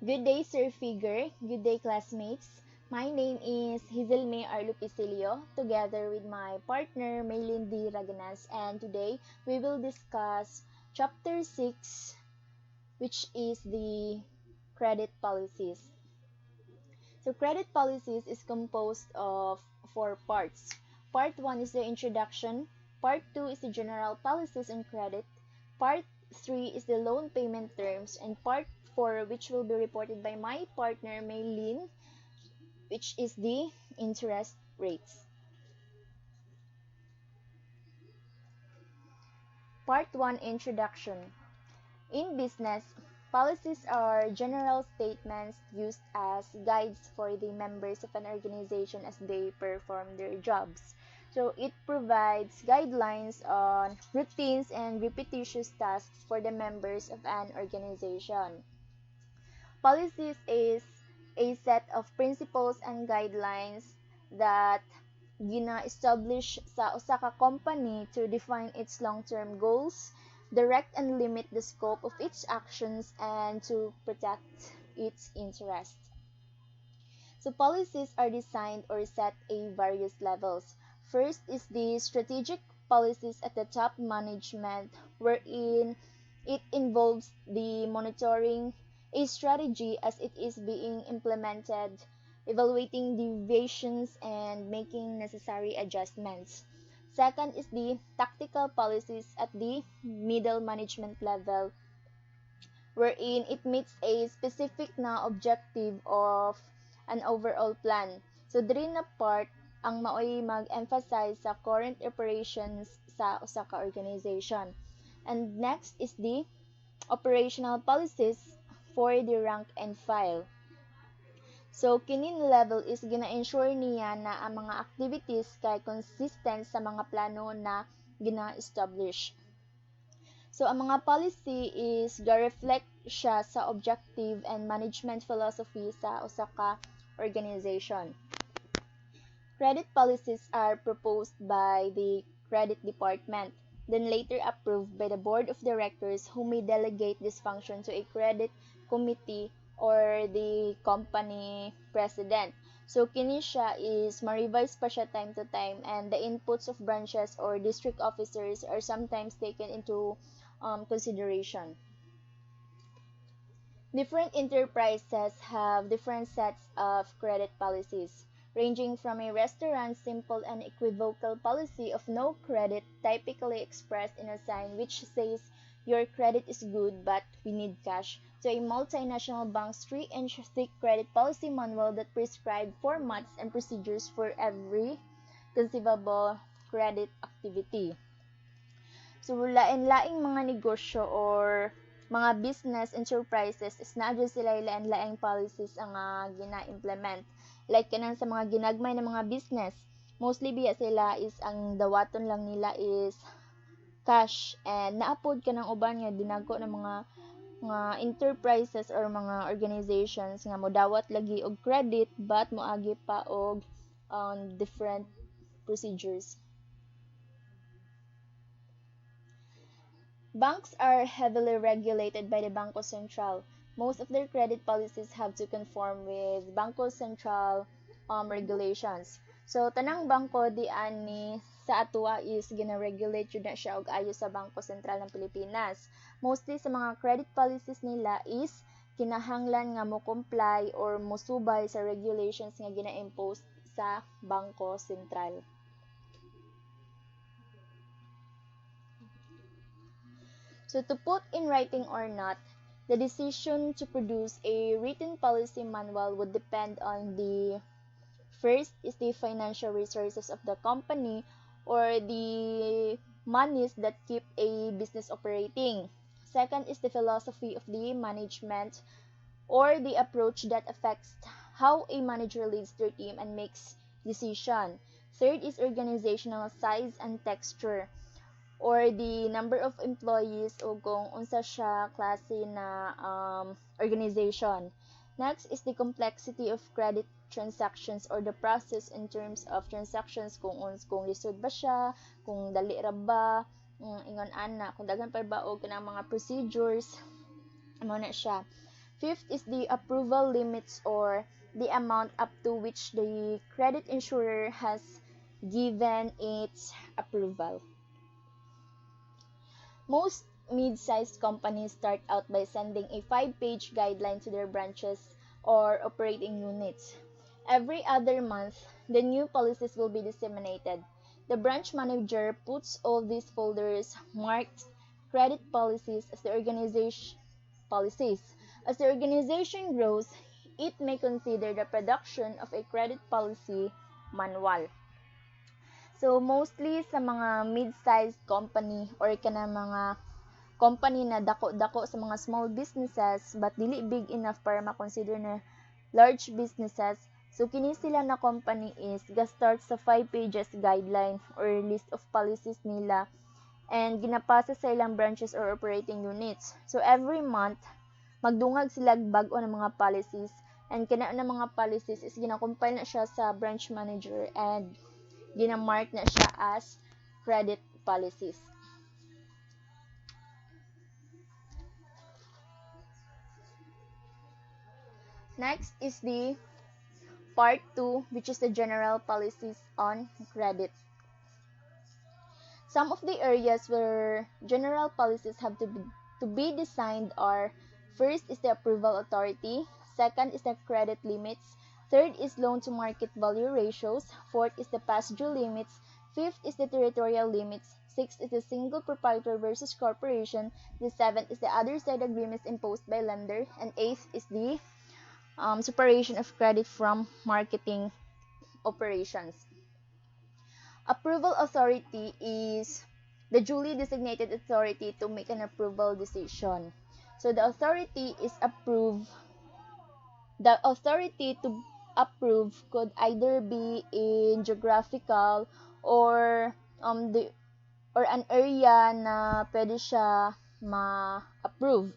Good day, Sir Figure. Good day, classmates. My name is Hazelme Arlupisilio, together with my partner, Maylin D. Raganas, and today we will discuss Chapter 6, which is the credit policies. So, credit policies is composed of four parts. Part 1 is the introduction, Part 2 is the general policies on credit, Part 3 is the loan payment terms, and Part 4, which will be reported by my partner Maylin, which is the interest rates. Part 1 Introduction. In business, policies are general statements used as guides for the members of an organization as they perform their jobs. So it provides guidelines on routines and repetitious tasks for the members of an organization. Policies is a set of principles and guidelines that gina-establish sa usa ka company to define its long-term goals, direct and limit the scope of its actions, and to protect its interests. So policies are designed or set at various levels. First is the strategic policies at the top management, wherein it involves the monitoring a strategy as it is being implemented, evaluating deviations, and making necessary adjustments. Second is the tactical policies at the middle management level, wherein it meets a specific na objective of an overall plan. So diri na part ang maoy mag-emphasize sa current operations sa usa ka organization. And next is the operational policies for the rank and file. So kini level is gina-ensure niya na ang mga activities kay consistent sa mga plano na gina-establish. So, ang mga policy is ga-reflect siya sa objective and management philosophy sa usa ka organization. Credit policies are proposed by the credit department, then later approved by the board of directors who may delegate this function to a credit committee or the company president. So, kini siya is ma-revise pa siya time to time, and the inputs of branches or district officers are sometimes taken into consideration. Different enterprises have different sets of credit policies, ranging from a restaurant's simple and equivocal policy of no credit, typically expressed in a sign which says, "Your credit is good, but we need cash," to a multinational bank's 3-inch thick credit policy manual that prescribed formats and procedures for every conceivable credit activity. So, lain-laing mga negosyo or mga business enterprises is na sila lain-laing policies ang gina-implement. Like kanang sa mga ginagmay na mga business, mostly biya sila is ang dawaton lang nila is cash, and naapod ka ng uban nga dinago ng mga enterprises or mga organizations nga modawat lagi og credit but moagi pa og different procedures. Banks are heavily regulated by the Bangko Sentral. Most of their credit policies have to conform with Bangko Sentral regulations. So, tanang bangko di ani sa atua is gina-regulate yun na siya og ayo sa Bangko Sentral ng Pilipinas. Mostly sa mga credit policies nila is kinahanglan nga mo comply or musubay sa regulations nga gina-impose sa Bangko Sentral. So, to put in writing or not, the decision to produce a written policy manual would depend on the first is the financial resources of the company or the monies that keep a business operating. Second is the philosophy of the management or the approach that affects how a manager leads their team and makes decision. Third is organizational size and texture, or the number of employees o kung unsa siya klase na organization. Next is the complexity of credit transactions or the process in terms of transactions, kung lisod ba siya, kung dali ra ba, ingon ana, kung daghan pa ba og kanang mga procedures, amo na siya. Fifth is the approval limits, or the amount up to which the credit insurer has given its approval. Most mid-sized companies start out by sending a 5-page guideline to their branches or operating units. Every other month, the new policies will be disseminated. The branch manager puts all these folders marked credit policies as the organization policies. As the organization grows, it may consider the production of a credit policy manual. So, mostly sa mga mid-sized company or kana mga company na dako-dako sa mga small businesses but dili big enough para ma-consider na large businesses, so kini sila na company is ga-start sa 5 pages guideline or list of policies nila and ginapasa sa ilang branches or operating units. So, every month, magdungag sila bag-o ng mga policies, and kana na mga policies is gina-compile na siya sa branch manager and gina-mark na siya as credit policies. Next is the part 2, which is the general policies on credit. Some of the areas where general policies have to be designed are: first is the approval authority, second is the credit limits, third is loan to market value ratios, fourth is the past due limits, fifth is the territorial limits, sixth is the single proprietor versus corporation, the seventh is the other side agreements imposed by lender, and eighth is the separation of credit from marketing operations. Approval authority is the duly designated authority to make an approval decision. So the authority to approve could either be in geographical or an area na pwede siya ma-approve.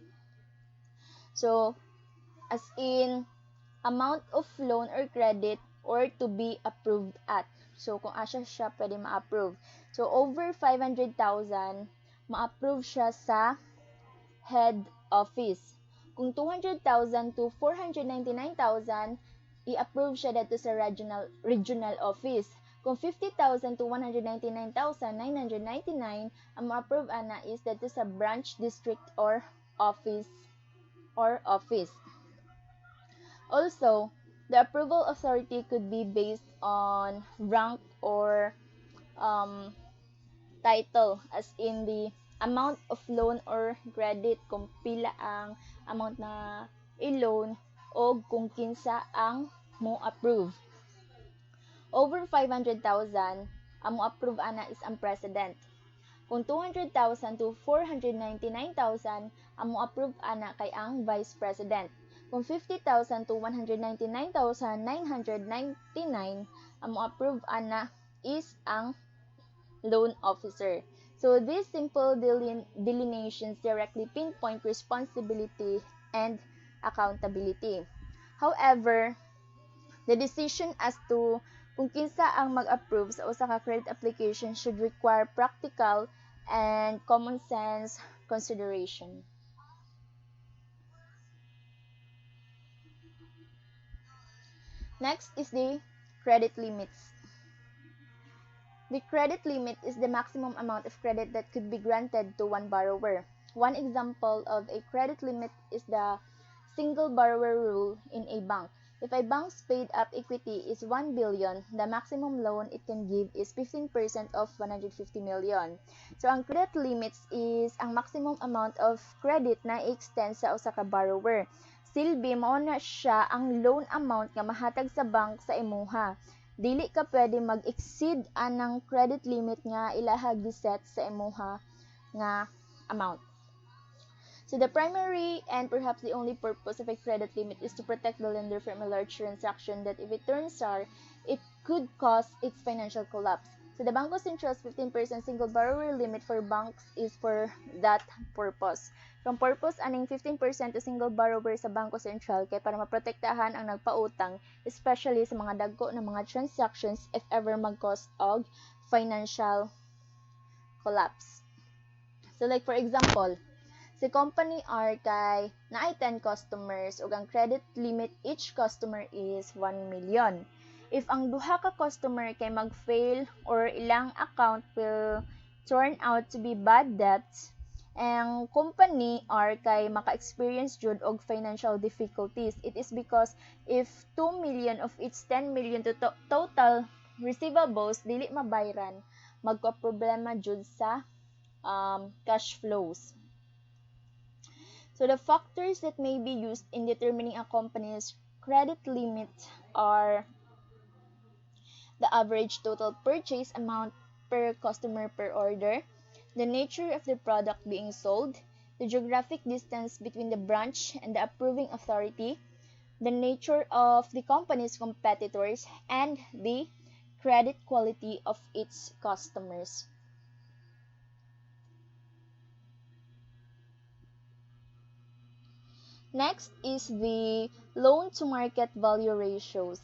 So, as in amount of loan or credit or to be approved at. So, kung asya siya pwede ma-approve. So, over 500,000, ma-approve siya sa head office. Kung 200,000 to 499,000, i-approve siya dito sa regional office. Kung 50,000 to 199,999, ang ma-approve ana is dito sa branch, district, or office. Also, the approval authority could be based on rank or title, as in the amount of loan or credit, kung pila ang amount na i-loan o kung kinsa ang mo approve. Over 500,000, ang mo approve ana is ang president. Kung 200,000 to 499,000, ang mo approve ana kay ang vice president. Kung 50,000 to 199,999, ang mo approve ana is ang loan officer. So, these simple delineations directly pinpoint responsibility and accountability. However, the decision as to kung kinsa ang mag-approve sa usa ka credit application should require practical and common sense consideration. Next is the credit limits. The credit limit is the maximum amount of credit that could be granted to one borrower. One example of a credit limit is the single borrower rule in a bank. If a bank's paid-up equity is 1 billion, the maximum loan it can give is 15% of 150 million. So, ang credit limits is ang maximum amount of credit na i-extend sa usa ka borrower. Silbi mao na siya ang loan amount nga mahatag sa bank sa imuha. Dili ka pwede mag-exceed anang credit limit nga ilahag giset sa imuha nga amount. So, the primary and perhaps the only purpose of a credit limit is to protect the lender from a large transaction that, if it turns sour, it could cause its financial collapse. So, the Bangko Sentral's 15% single borrower limit for banks is for that purpose. Kung purpose aning 15% to single borrower sa Bangko Sentral kay para maprotektahan ang nagpautang, especially sa mga dagko na mga transactions if ever mag-cause og financial collapse. So, like for example, Si company R kay naay 10 customers ug ang credit limit each customer is 1 million. If ang duha ka customer kay mag-fail or ilang account will turn out to be bad debts, ang company R kay maka-experience jud og financial difficulties. It is because if 2 million of its 10 million total receivables dili mabayran, magka-problema jud sa cash flows. So the factors that may be used in determining a company's credit limit are the average total purchase amount per customer per order, the nature of the product being sold, the geographic distance between the branch and the approving authority, the nature of the company's competitors, and the credit quality of its customers. Next is the loan-to-market value ratios.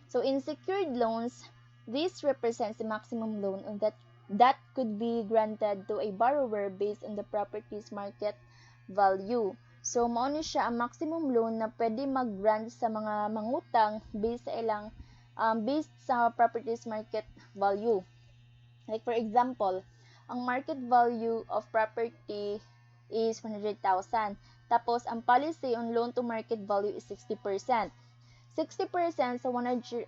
So in secured loans, this represents the maximum loan that could be granted to a borrower based on the property's market value. So mao ni siya ang maximum loan na pwede mag-grant sa mga mangutang based sa property's market value. Like for example, ang market value of property is 100,000. Tapos, ang policy on loan to market value is 60%. 60% sa 100,000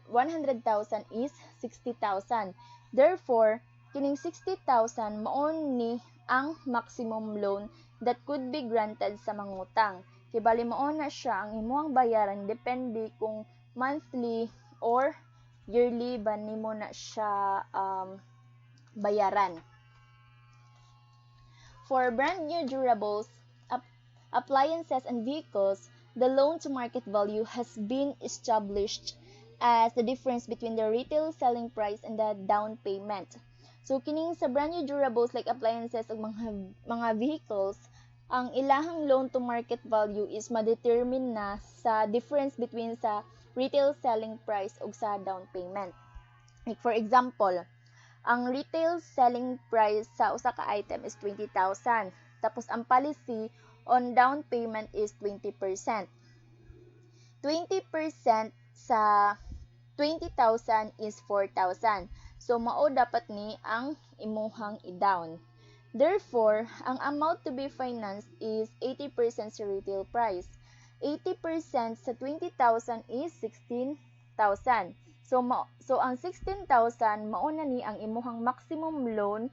is 60,000. Therefore, kining 60,000 mao ni ang maximum loan that could be granted sa mangutang. Kay bali mao na siya ang imuhang bayaran depende kung monthly or yearly ba nimo na siya bayaran. For brand new durables, appliances and vehicles, the loan-to-market value has been established as the difference between the retail selling price and the down payment. So, kining sa brand new durables like appliances ug mga vehicles, ang ilahang loan-to-market value is ma-determine na sa difference between sa retail selling price ug sa down payment. Like for example, ang retail selling price sa usa ka item is 20,000. Tapos ang policy on down payment is 20%. 20% sa 20,000 is 4,000. So, mao dapat ni ang imuhang i-down. Therefore, ang amount to be financed is 80% sa retail price. 80% sa 20,000 is 16,000. So, ang 16,000 mao na ni ang imuhang maximum loan.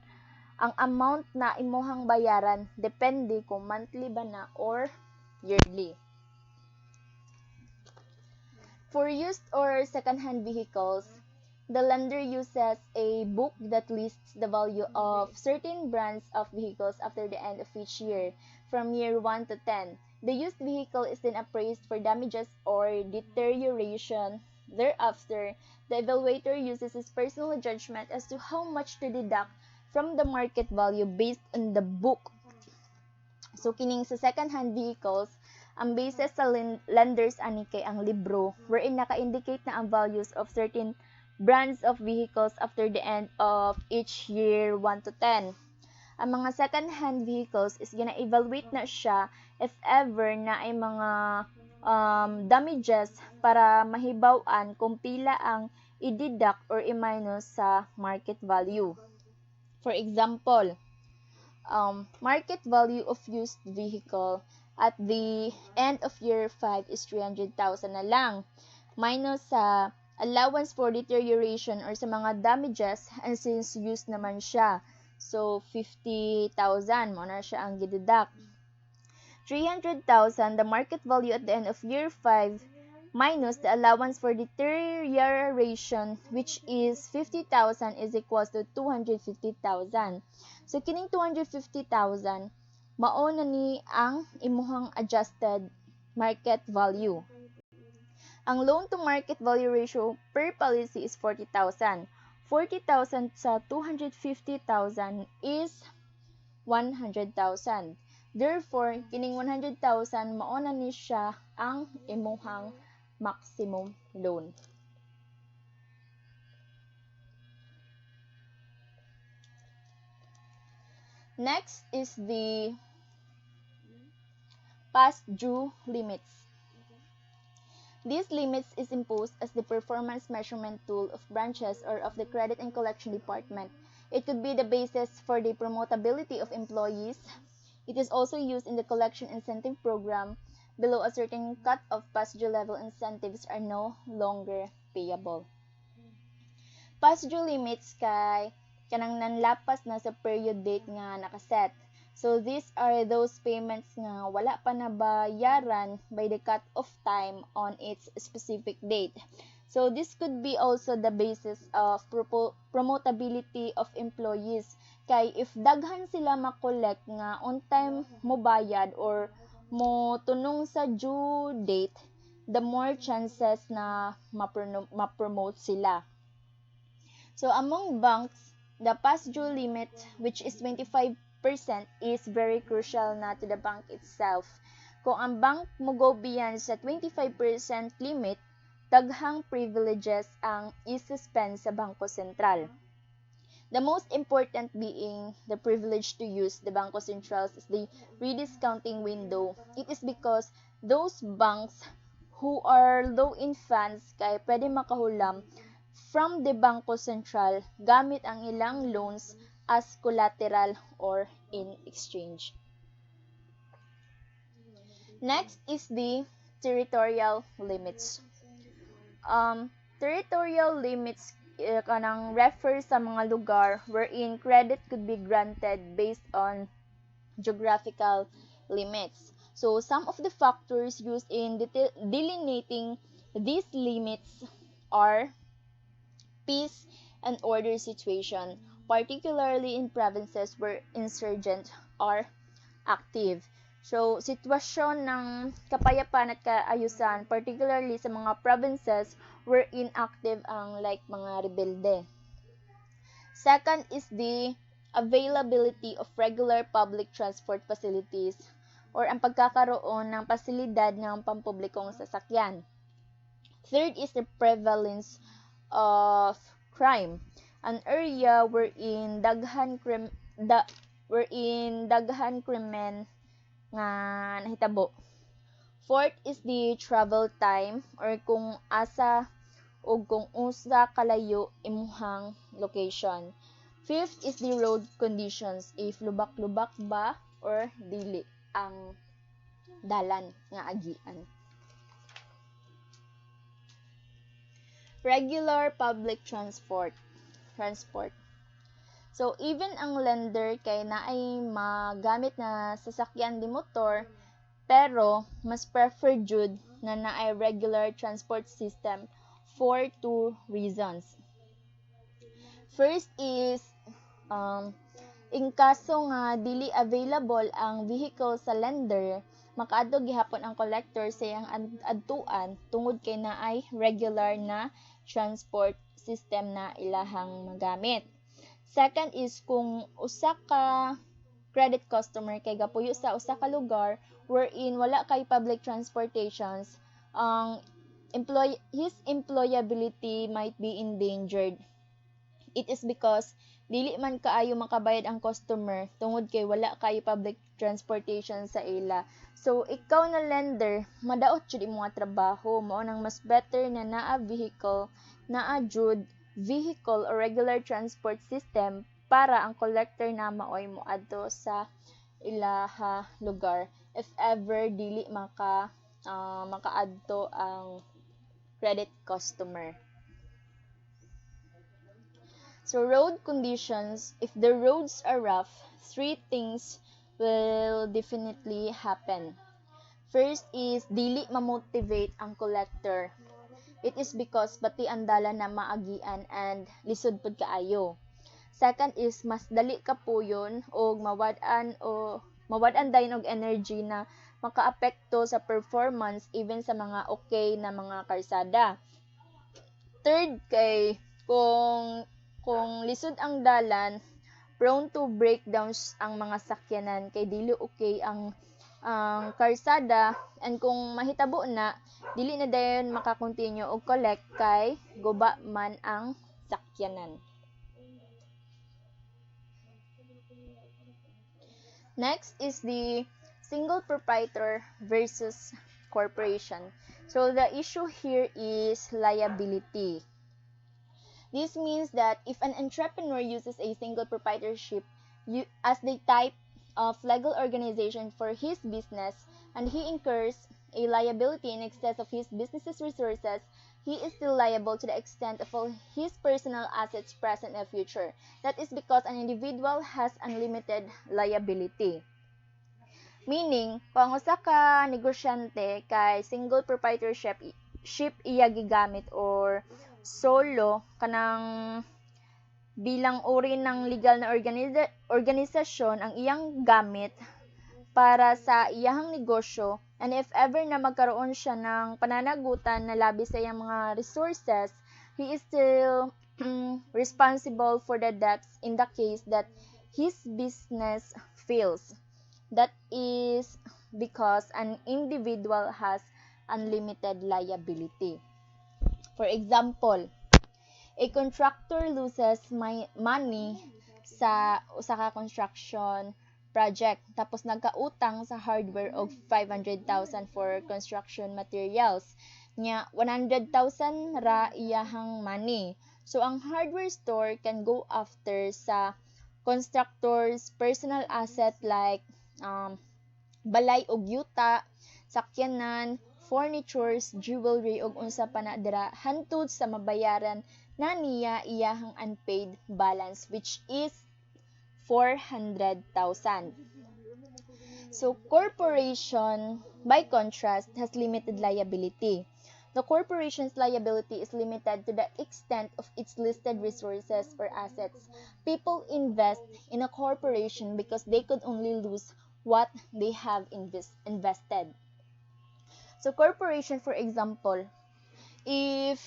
Ang amount na imuhang bayaran depende kung monthly ba na or yearly. For used or second-hand vehicles, the lender uses a book that lists the value of certain brands of vehicles after the end of each year, from year 1 to 10. The used vehicle is then appraised for damages or deterioration. Thereafter, the evaluator uses his personal judgment as to how much to deduct from the market value based on the book. So, kining sa second-hand vehicles, ang basis sa lenders ani kay ang libro wherein naka-indicate na ang values of certain brands of vehicles after the end of each year 1 to 10. Ang mga second-hand vehicles is gina-evaluate na siya if ever na ay mga damages para mahibaw-an kung pila ang i-deduct or i-minus sa market value. For example, market value of used vehicle at the end of year 5 is 300,000 na lang. Minus sa allowance for deterioration or sa mga damages and since used naman siya. So, 50,000 mo na siya ang gideduct. 300,000, the market value at the end of year 5 minus the allowance for deterioration which is 50,000 is equals to 250,000. So, kining 250,000, mao na ni ang imuhang adjusted market value. Ang loan to market value ratio per policy is 40,000. 40,000 sa 250,000 is 100,000. Therefore, kining 100,000 mao na ni siya ang imuhang maximum loan. Next is the past due limits. These limits is imposed as the performance measurement tool of branches or of the credit and collection department. It could be the basis for the promotability of employees. It is also used in the collection incentive program. Below a certain cut of past due level, incentives are no longer payable. Past due limits kay kanang nanlapas na sa period date nga nakaset. So these are those payments nga wala pa nabayaran by the cut-off time on its specific date. So this could be also the basis of promotability of employees. Kay if daghan sila makolek nga on time mo bayad or mo tunong sa due date, the more chances na ma-promote sila. So among banks, the past due limit, which is 25%, is very crucial na to the bank itself. Kung ang bank mo go beyond sa 25% limit, daghang privileges ang isuspend sa Bangko Sentral. The most important being the privilege to use the Bangko Sentral is the rediscounting window. It is because those banks who are low in funds kay pwede makahulam from the Bangko Sentral gamit ang ilang loans as collateral or in exchange. Next is the territorial limits. Territorial limits kanang refer sa mga lugar wherein credit could be granted based on geographical limits. So some of the factors used in delineating these limits are peace and order situation, particularly in provinces where insurgents are active. So, sitwasyon ng kapayapaan at kaayusan, particularly sa mga provinces where inactive ang like mga rebelde. Second is the availability of regular public transport facilities or ang pagkakaroon ng pasilidad ng pampublikong sasakyan. Third is the prevalence of crime, an area wherein daghan krimen nga nahitabo. Fourth is the travel time or kung asa o kung usa kalayo imuhang location. Fifth is the road conditions, if lubak-lubak ba or dili ang dalan nga agian. Regular public transport. So even ang lender kay naay magamit na sasakyan di motor, pero mas prefer jud na naay regular transport system for two reasons. First is in kaso nga dili available ang vehicle sa lender, makaadto gihapon ang collector sa iyang adtuan tungod kay naay regular na transport system na ilahang magamit. Second is kung usa ka credit customer kay gapuyo sa usa ka lugar wherein wala kay public transportations, ang his employability might be endangered. It is because dili man kaayo makabayad ang customer tungod kay wala kay public transportation sa ila. So ikaw na lender, madaot jud imong trabaho, mao nang mas better na naa jud vehicle or regular transport system para ang collector na maoy moadto sa ilaha lugar if ever dili makaadto ang credit customer. So road conditions, if the roads are rough, three things will definitely happen. First is dili ma-motivate ang collector. It is because pati ang dalan na maagian and lisod pud kaayo. Second is mas dali kapuyon og mawad-an dayon og energy na makaapekto sa performance even sa mga okay na mga karsada. Third kay kung lisod ang dalan, prone to breakdowns ang mga sakyanan kay dili okay ang karsada, and kung mahitabo na dili na dayon maka-continue og collect kay guba man ang sakyanan. Next is the single proprietor versus corporation. So the issue here is liability. This means that if an entrepreneur uses a single proprietorship as the type of legal organization for his business and he incurs a liability in excess of his business's resources, he is still liable to the extent of all his personal assets present and future. That is because an individual has unlimited liability. Meaning, kung usa ka negosyante kay single proprietorship iya gigamit or solo kanang bilang uri ng legal na organisasyon ang iyang gamit para sa iyang negosyo, and if ever na magkaroon siya ng pananagutan na labi sa iyang mga resources, he is still responsible for the debts in the case that his business fails. That is because an individual has unlimited liability. For example, a contractor loses money sa usa ka construction project tapos nagkautang sa hardware og 500,000 for construction materials nya 100,000 ra iyahang money. So ang hardware store can go after sa constructor's personal asset like balay og yuta, sakyanan, furnitures, jewelry ug unsa pa na dira hantud sa mabayaran na niya iyahang unpaid balance which is 400,000. So, corporation, by contrast, has limited liability. The corporation's liability is limited to the extent of its listed resources or assets. People invest in a corporation because they could only lose what they have invested. So, corporation, for example, if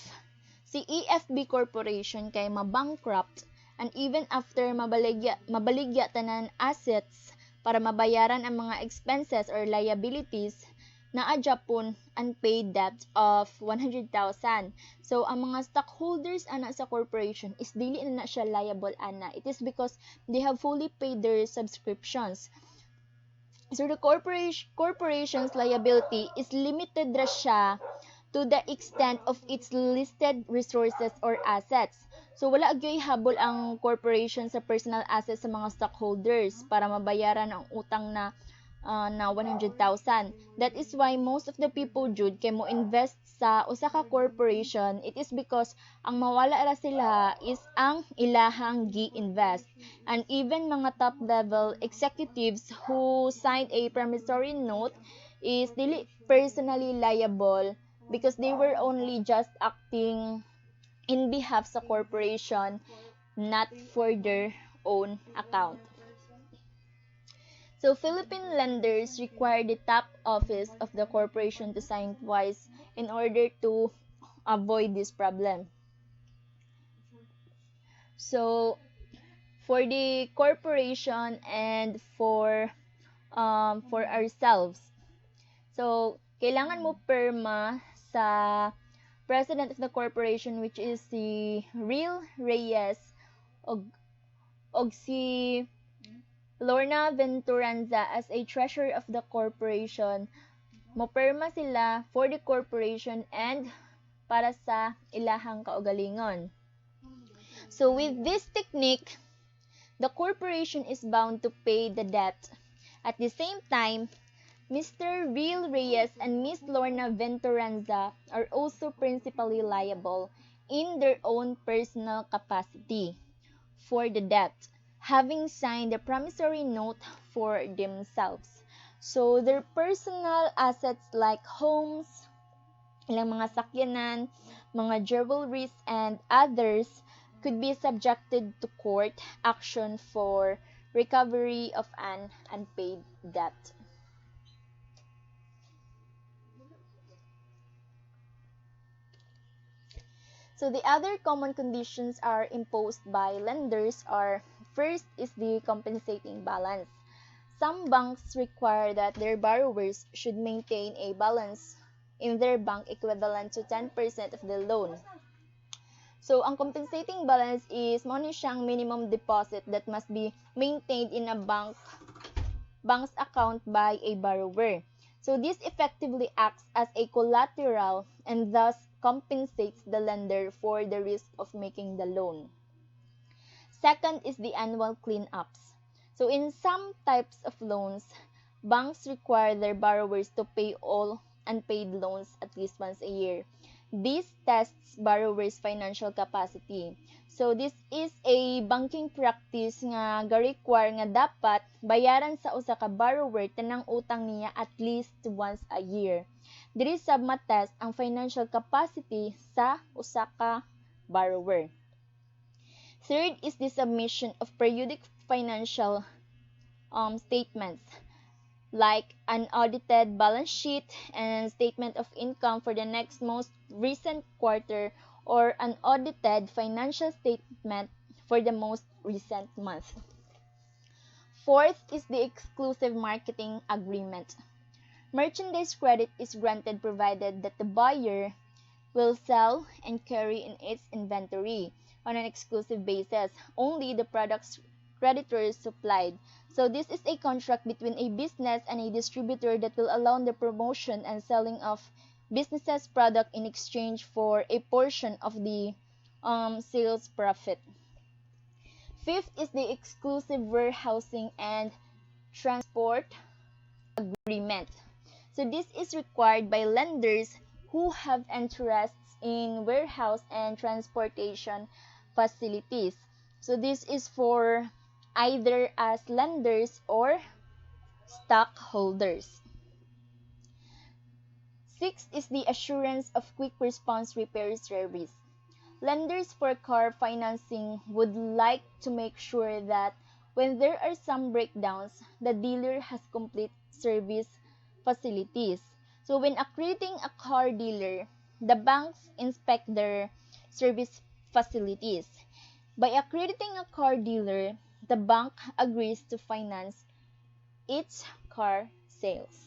si EFB Corporation kay mabankrupt, and even after mabaligya tanan assets para mabayaran ang mga expenses or liabilities, naa Japon unpaid debt of 100,000. So ang mga stockholders ana sa corporation is dili na siya liable ana. It is because they have fully paid their subscriptions. So the corporation's liability is limited ra siya to the extent of its listed resources or assets. So, wala agyoy habol ang corporation sa personal assets sa mga stockholders para mabayaran ang utang na 100,000. That is why most of the people jud kay mo invest sa usa ka corporation, it is because ang mawala ra sila is ang ilahang gi-invest. And even mga top level executives who signed a promissory note is dili personally liable because they were only just acting in behalf sa corporation, not for their own account. So, Philippine lenders require the top office of the corporation to sign twice in order to avoid this problem. So, for the corporation and for ourselves, so, kailangan mo perma sa president of the corporation which is si Real Reyes og si Lorna Venturanza as a treasurer of the corporation. Moperma sila for the corporation and para sa ilahang kaugalingon. So with this technique, the corporation is bound to pay the debt. At the same time, Mr. Real Reyes and Miss Lorna Venturanza are also principally liable in their own personal capacity for the debt, having signed a promissory note for themselves. So, their personal assets like homes, ilang mga sakyanan, mga jewelries, and others could be subjected to court action for recovery of an unpaid debt. So the other common conditions are imposed by lenders are, first is the compensating balance. Some banks require that their borrowers should maintain a balance in their bank equivalent to 10% of the loan. So ang compensating balance is mo ni siyang minimum deposit that must be maintained in a bank bank's account by a borrower. So this effectively acts as a collateral and thus compensates the lender for the risk of making the loan. Second is the annual cleanups. So in some types of loans, banks require their borrowers to pay all unpaid loans at least once a year. This tests borrowers' financial capacity. So this is a banking practice nga ga-require nga dapat bayaran sa usa ka borrower tanang utang niya at least once a year. Diri sab matest ang financial capacity sa usa ka borrower. Third is the submission of periodic financial statements like an audited balance sheet and statement of income for the next most recent quarter or an audited financial statement for the most recent month. Fourth is the exclusive marketing agreement. Merchandise credit is granted provided that the buyer will sell and carry in its inventory on an exclusive basis only the products creditors supplied. So this is a contract between a business and a distributor that will allow the promotion and selling of business's product in exchange for a portion of the sales profit. Fifth is the exclusive warehousing and transport agreement. So this is required by lenders who have interests in warehouse and transportation facilities. So this is for either as lenders or stockholders. Sixth is the assurance of quick response repair service. Lenders for car financing would like to make sure that when there are some breakdowns, the dealer has complete service facilities. So when accrediting a car dealer, the banks inspect their service facilities. By accrediting a car dealer, the bank agrees to finance its car sales.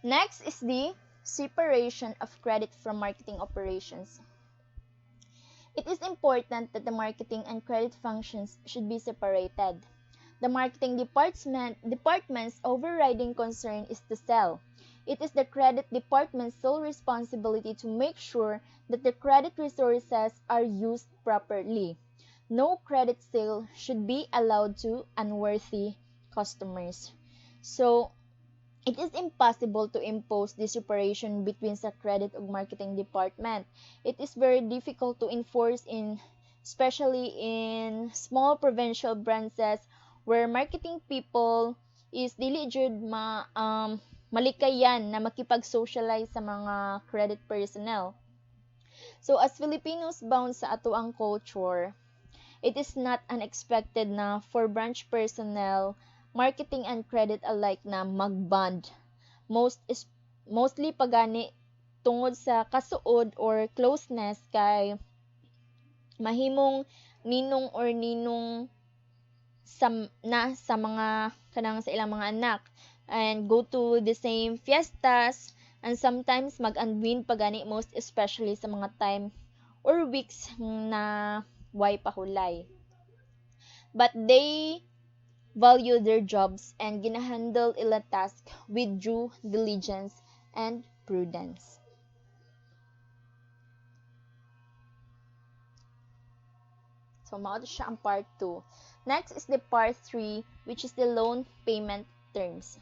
Next is the separation of credit from marketing operations. It is important that the marketing and credit functions should be separated. The marketing department's overriding concern is to sell. It is the credit department's sole responsibility to make sure that the credit resources are used properly. No credit sale should be allowed to unworthy customers. So, it is impossible to impose this separation between sa credit ug marketing department. It is very difficult to enforce especially in small provincial branches where marketing people is dili jud malikayan na makipag-socialize sa mga credit personnel. So as Filipinos bound sa atoang culture, it is not unexpected na for branch personnel, marketing and credit alike na mag-bond. Mostly pagani tungod sa kasuod or closeness kay mahimong ninong or ninong sa mga kanang sa ilang mga anak and go to the same fiestas and sometimes mag-unwind pagani most especially sa mga time or weeks na way pahulay. But they value their jobs and ginahandle ila task with due diligence and prudence. So, mao siya ang part 2. Next is the part 3, which is the loan payment terms.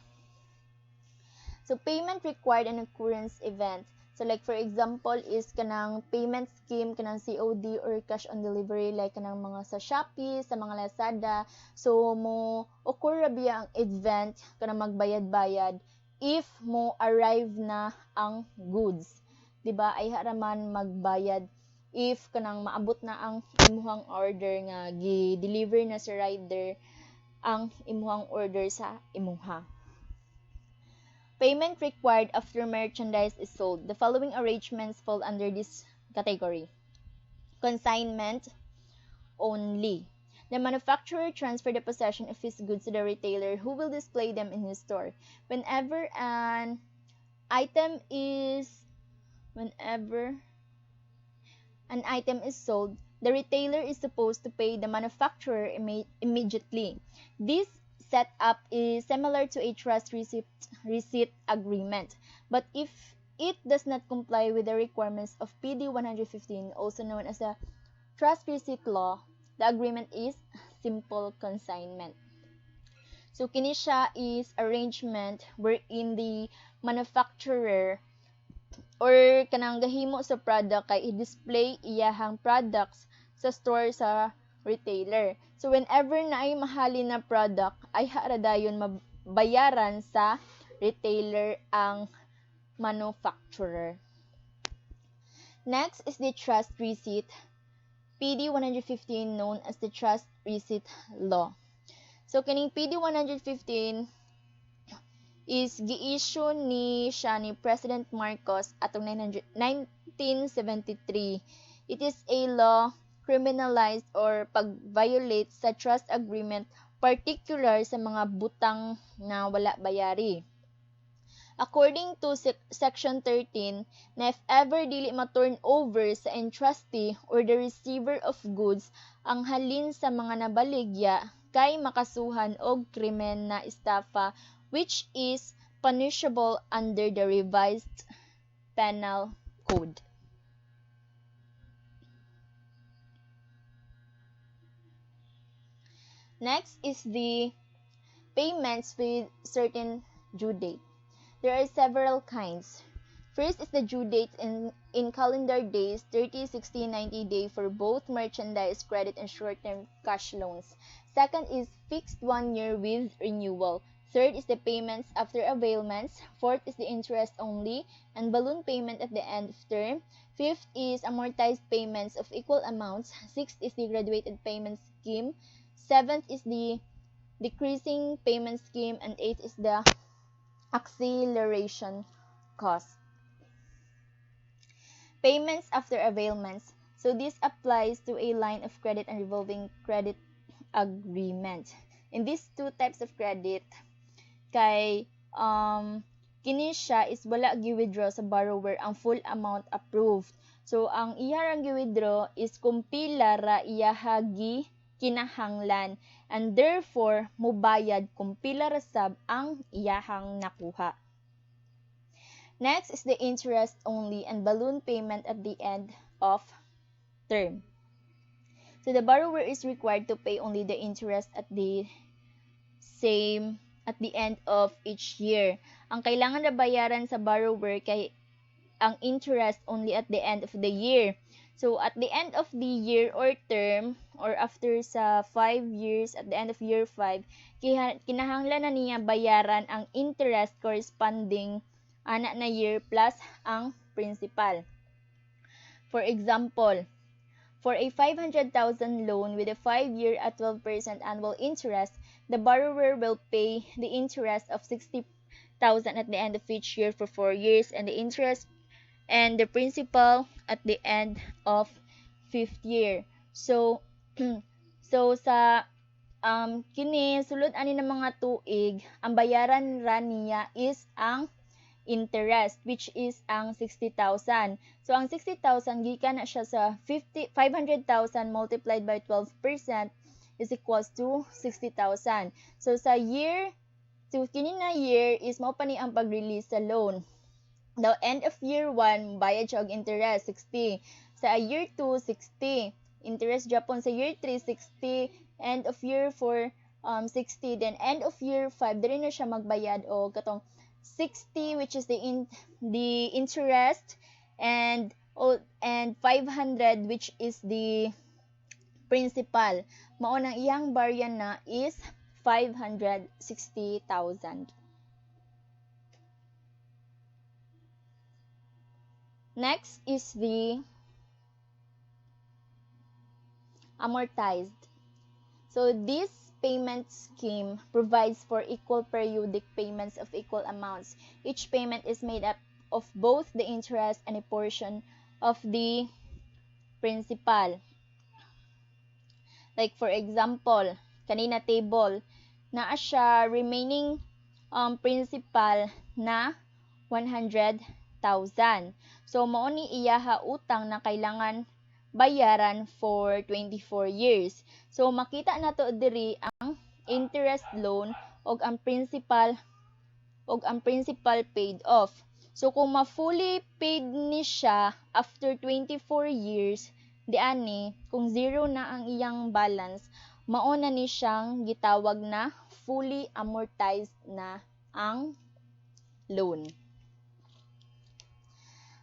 So, payment required an occurrence event. So, like for example, is kanang payment scheme, kanang COD or cash on delivery, like kanang mga sa Shopee, sa mga Lazada. So, mo occur biya ang event, kanang magbayad-bayad, if mo arrive na ang goods. Diba? Ay haraman magbayad if kanang maabot na ang imuhang order nga gi-deliver na sa rider ang imuhang order sa imuha. Payment required after merchandise is sold. The following arrangements fall under this category. Consignment only. The manufacturer transfers the possession of his goods to the retailer who will display them in his store. Whenever an item is sold, the retailer is supposed to pay the manufacturer immediately. This setup is similar to a trust receipt agreement. But if it does not comply with the requirements of PD 115, also known as the trust receipt law, the agreement is simple consignment. So kini siya is arrangement wherein the manufacturer or kanang gahimo sa product kay i-display iyahang products sa store sa retailer. So whenever na ay mahalin na product, ay haradayon mabayaran sa retailer ang manufacturer. Next is the trust receipt, PD 115 known as the trust receipt law. So kining PD 115 is gi-issue ni President Marcos atong 1973. It is a law criminalized or pag-violate sa trust agreement, particular sa mga butang na wala bayari. According to Section 13, na if ever dili ma-turn over sa entrustee or the receiver of goods ang halin sa mga nabaligya, kay makasuhan og krimen na estafa, which is punishable under the revised penal code. Next is the payments with certain due date. There are several kinds. First is the due date in calendar days, 30, 60, 90 day for both merchandise, credit, and short-term cash loans. Second is fixed 1 year with renewal. Third is the payments after availments. Fourth is the interest only and balloon payment at the end of term. Fifth is amortized payments of equal amounts. Sixth is the graduated payment scheme. Seventh is the decreasing payment scheme. And eighth is the acceleration cost. Payments after availments. So this applies to a line of credit and revolving credit agreement. In these two types of credit, kay kini siya is wala gi-withdraw sa borrower ang full amount approved. So ang iyang gi-withdraw is kung pila ra iyaha gi kinahanglan, and therefore mobayad kung pila ra sab ang iyahang nakuha. Next is the interest only and balloon payment at the end of term. So the borrower is required to pay only the interest at the end of each year. Ang kailangan na bayaran sa borrower kay ang interest only at the end of the year. So at the end of the year or term, or after sa 5 years, at the end of year 5, kinahanglan na niya bayaran ang interest corresponding ana na year plus ang principal. For example, for a 500,000 loan with a 5-year at 12% annual interest, the borrower will pay the interest of 60,000 at the end of each year for 4 years, and the interest and the principal at the end of 5th year. So sa kini sulod ani ng mga tuig, ang bayaran ra niya is ang interest, which is ang 60,000. So ang 60,000 gikan na siya sa 500,000 multiplied by 12% is equals to 60,000. So sa year, so kini na year is mao pa ni ang pag-release sa loan. The end of year 1, bayad siya og interest 60. Sa year 2, 60. Interest Japon sa year 3, 60. End of year 4, 60. Then end of year 5, diri na siya magbayad og katong 60, which is the interest, and 500, which is the principal. Mao nang iyang baryan na is 560,000. Next is the amortized. So this payment scheme provides for equal periodic payments of equal amounts. Each payment is made up of both the interest and a portion of the principal. Like for example, kanina table, naa siya remaining principal na 100,000. So mao ni iyaha utang na kailangan bayaran for 24 years. So makita nato diri ang interest loan og ang principal paid off. So kung ma-fully paid ni siya after 24 years, di ani kung zero na ang iyang balance, mao na ni siyang gitawag na fully amortized na ang loan.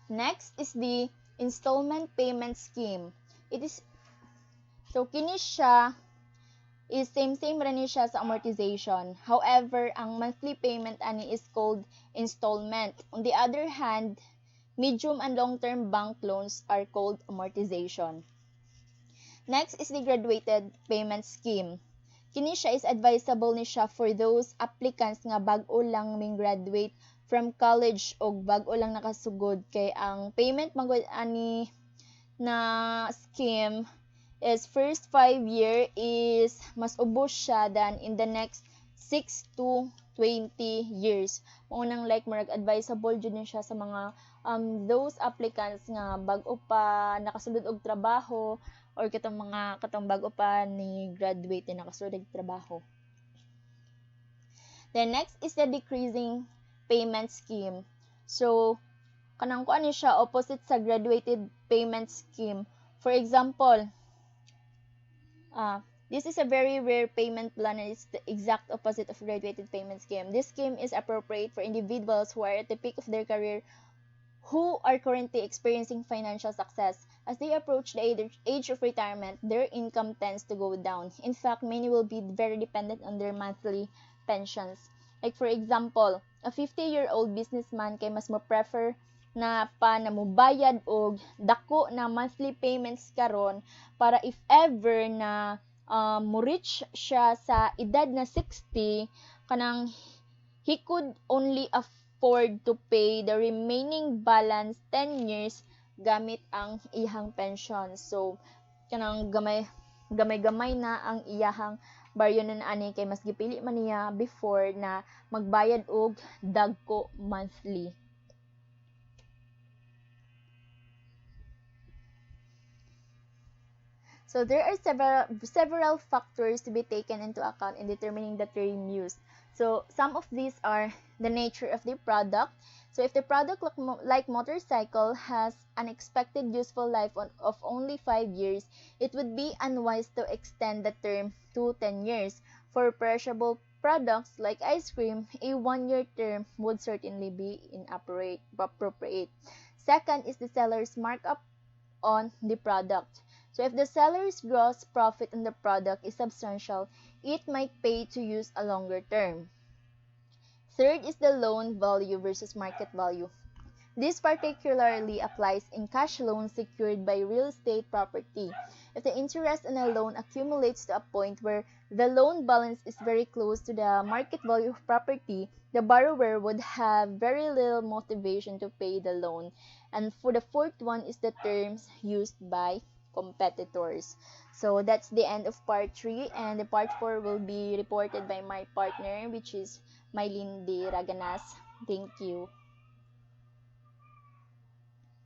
Next is the installment payment scheme. It is so kini siya is same ra ni siya sa amortization. However, ang monthly payment ani is called installment. On the other hand, medium and long-term bank loans are called amortization. Next is the graduated payment scheme. Kini siya is advisable ni siya for those applicants nga bag-o lang ming graduate from college o bag-o lang nakasugod kay ang payment magud ani na scheme is first 5 year is mas ubos siya than in the next 6 to 20 years. Maunang like marag advisable jud ni siya sa mga those applicants nga bag-o pa nakasulod og trabaho or katong bag-o pa ni graduate na nakasulod og trabaho. Then next is the decreasing payment scheme. So kanang kuan ni siya opposite sa graduated payment scheme. For example, this is a very rare payment plan and it's the exact opposite of graduated payment scheme. This scheme is appropriate for individuals who are at the peak of their career who are currently experiencing financial success. As they approach the age of retirement, their income tends to go down. In fact, many will be very dependent on their monthly pensions. Like for example, a 50-year-old businessman kay mas mo prefer na mubayad og dako na monthly payments karon para if ever na mo reach siya sa edad na 60 kanang he could only afford to pay the remaining balance 10 years gamit ang iyang pension. So kanang gamay na ang iyang baryo na ani kay mas gipili man niya before na magbayad og dagko monthly. So there are several factors to be taken into account in determining the term used. So some of these are the nature of the product. So if the product like motorcycle has an expected useful life of only 5 years, it would be unwise to extend the term to 10 years. For perishable products like ice cream, a 1-year term would certainly be appropriate. Second is the seller's markup on the product. So if the seller's gross profit on the product is substantial, it might pay to use a longer term. Third is the loan value versus market value. This particularly applies in cash loans secured by real estate property. If the interest on a loan accumulates to a point where the loan balance is very close to the market value of property, the borrower would have very little motivation to pay the loan. And for the fourth one is the terms used by competitors. So that's the end of part 3, and the part 4 will be reported by my partner, which is Mylene De Raganas. Thank you.